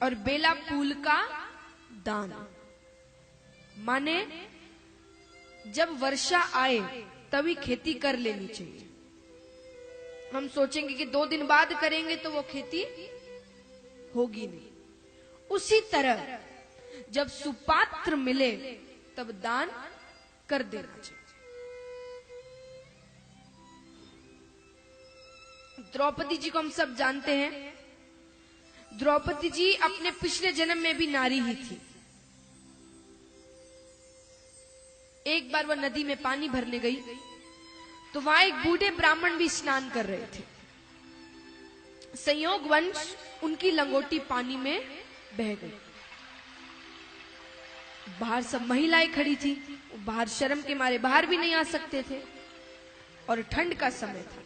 और बेला फूल का दान। माने जब वर्षा आए तभी खेती कर लेनी चाहिए। हम सोचेंगे कि 2 दिन बाद करेंगे तो वो खेती होगी नहीं। उसी तरह जब सुपात्र मिले तब दान कर देना चाहिए। द्रौपदी जी को हम सब जानते हैं। द्रौपदी जी अपने पिछले जन्म में भी नारी ही थी। एक बार वह नदी में पानी भरने गई तो वहां एक बूढ़े ब्राह्मण भी स्नान कर रहे थे। संयोगवश उनकी लंगोटी पानी में बह गई। बाहर सब महिलाएं खड़ी थी। बाहर शर्म के मारे बाहर भी नहीं आ सकते थे और ठंड का समय था।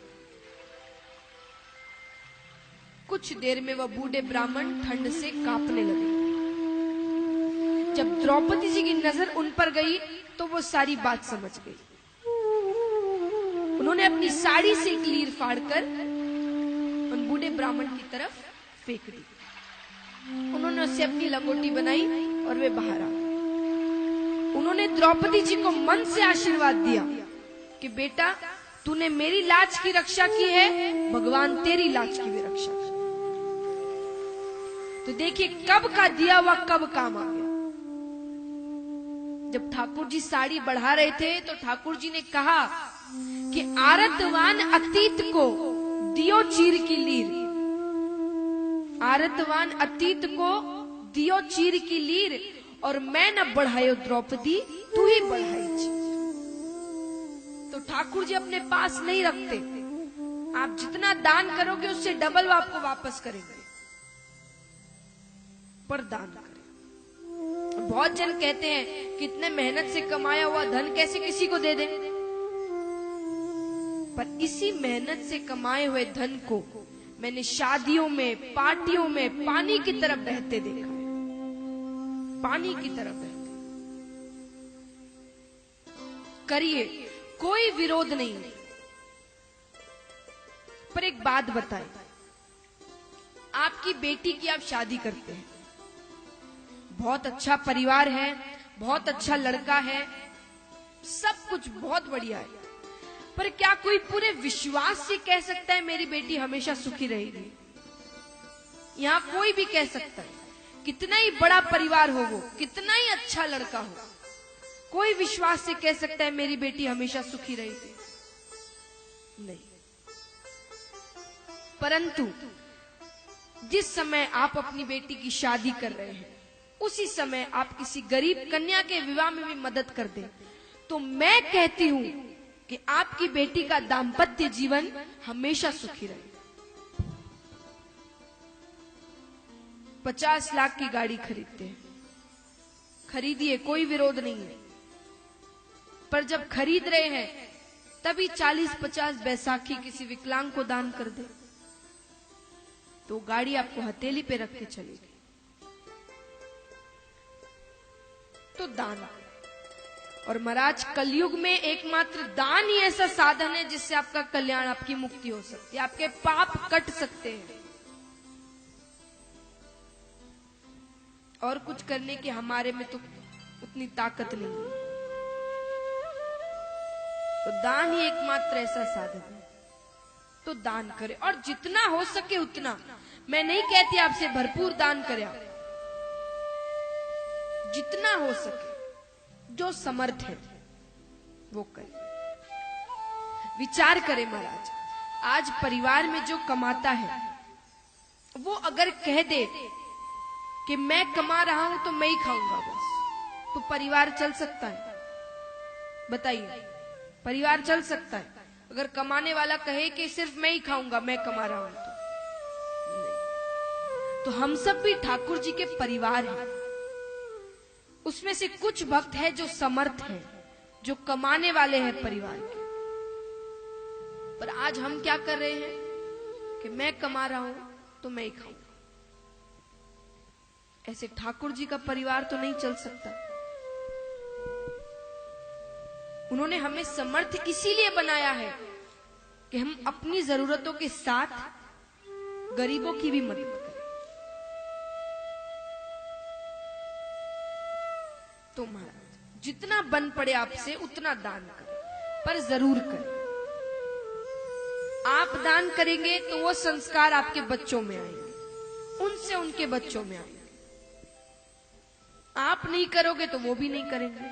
कुछ देर में वह बूढ़े ब्राह्मण ठंड से कांपने लगे। जब द्रौपदी जी की नजर उन पर गई तो वो सारी बात समझ गई। उन्होंने अपनी साड़ी से एक लीर फाड़कर उन बूढ़े ब्राह्मण की तरफ फेंक दी। उन्होंने उससे अपनी लंगोटी बनाई और वे बाहर आ गए। उन्होंने द्रौपदी जी को मन से आशीर्वाद दिया कि बेटा तूने मेरी लाज की रक्षा की है, भगवान तेरी लाज की भी रक्षा करे। तो देखिए कब का दिया हुआ कब काम आ गया। जब ठाकुर जी साड़ी बढ़ा रहे थे तो ठाकुर जी ने कहा कि आरतवान अतीत को दियो चीर की लीर। आरतवान अतीत को दियो चीर की लीर और मैं न बढ़ायो द्रौपदी तू ही बढ़ाई चीर। तो ठाकुर जी अपने पास नहीं रखते। आप जितना दान करोगे उससे डबल वो आपको वापस करेंगे। पर दान करें। बहुत जन कहते हैं कितने मेहनत से कमाया हुआ धन कैसे किसी को दे दें। पर इसी मेहनत से कमाए हुए धन को मैंने शादियों में पार्टियों में पानी की तरफ बहते देखा है। पानी की तरफ बहते। करिए, कोई विरोध नहीं है। पर एक बात बताएं, आपकी बेटी की आप शादी करते हैं, बहुत अच्छा परिवार है, बहुत अच्छा लड़का है, सब कुछ बहुत बढ़िया है, पर क्या कोई पूरे विश्वास से कह सकता है मेरी बेटी हमेशा सुखी रहेगी? यहां कोई भी कह सकता है, कितना ही बड़ा परिवार हो वो, कितना ही अच्छा लड़का हो, कोई विश्वास से कह सकता है मेरी बेटी हमेशा सुखी रहेगी? नहीं। परंतु जिस समय आप अपनी बेटी की शादी कर रहे हैं उसी समय आप किसी गरीब कन्या के विवाह में भी मदद कर दें तो मैं कहती हूं कि आपकी बेटी का दाम्पत्य जीवन हमेशा सुखी रहे। 50 लाख की गाड़ी खरीदते हैं, खरीदिए, कोई विरोध नहीं है। पर जब खरीद रहे हैं तभी 40-50 बैसाखी किसी विकलांग को दान कर दे तो गाड़ी आपको हथेली पे रख के चलेगी। तो दान। और महाराज कलयुग में एकमात्र दान ही ऐसा साधन है जिससे आपका कल्याण, आपकी मुक्ति हो सकती है, आपके पाप कट सकते हैं। और कुछ करने की हमारे में तो उतनी ताकत नहीं है। तो दान ही एकमात्र ऐसा साधन है। तो दान करें और जितना हो सके उतना। मैं नहीं कहती आपसे भरपूर दान करें, जितना हो सके, जो समर्थ है वो करे। विचार करें महाराज, आज परिवार में जो कमाता है वो अगर कह दे कि मैं कमा रहा हूं तो मैं ही खाऊंगा बस, तो परिवार चल सकता है? बताइए, परिवार चल सकता है? अगर कमाने वाला कहे कि सिर्फ मैं ही खाऊंगा, मैं कमा रहा हूं तो नहीं। तो हम सब भी ठाकुर जी के परिवार हैं। उसमें से कुछ भक्त हैं जो समर्थ हैं, जो कमाने वाले हैं परिवार के। पर आज हम क्या कर रहे हैं कि मैं कमा रहा हूं तो मैं ही खाऊंगा। ऐसे ठाकुर जी का परिवार तो नहीं चल सकता। उन्होंने हमें समर्थ इसीलिए बनाया है कि हम अपनी जरूरतों के साथ गरीबों की भी मदद करें। तो महाराज जितना बन पड़े आपसे उतना दान करें, पर जरूर करें। आप दान करेंगे तो वो संस्कार आपके बच्चों में आएंगे, उनसे उनके बच्चों में आएंगे। आप नहीं करोगे तो वो भी नहीं करेंगे।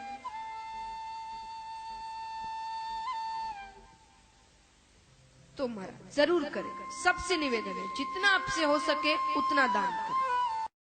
तो महाराज जरूर करें, सबसे निवेदन है जितना आपसे हो सके उतना दान करें।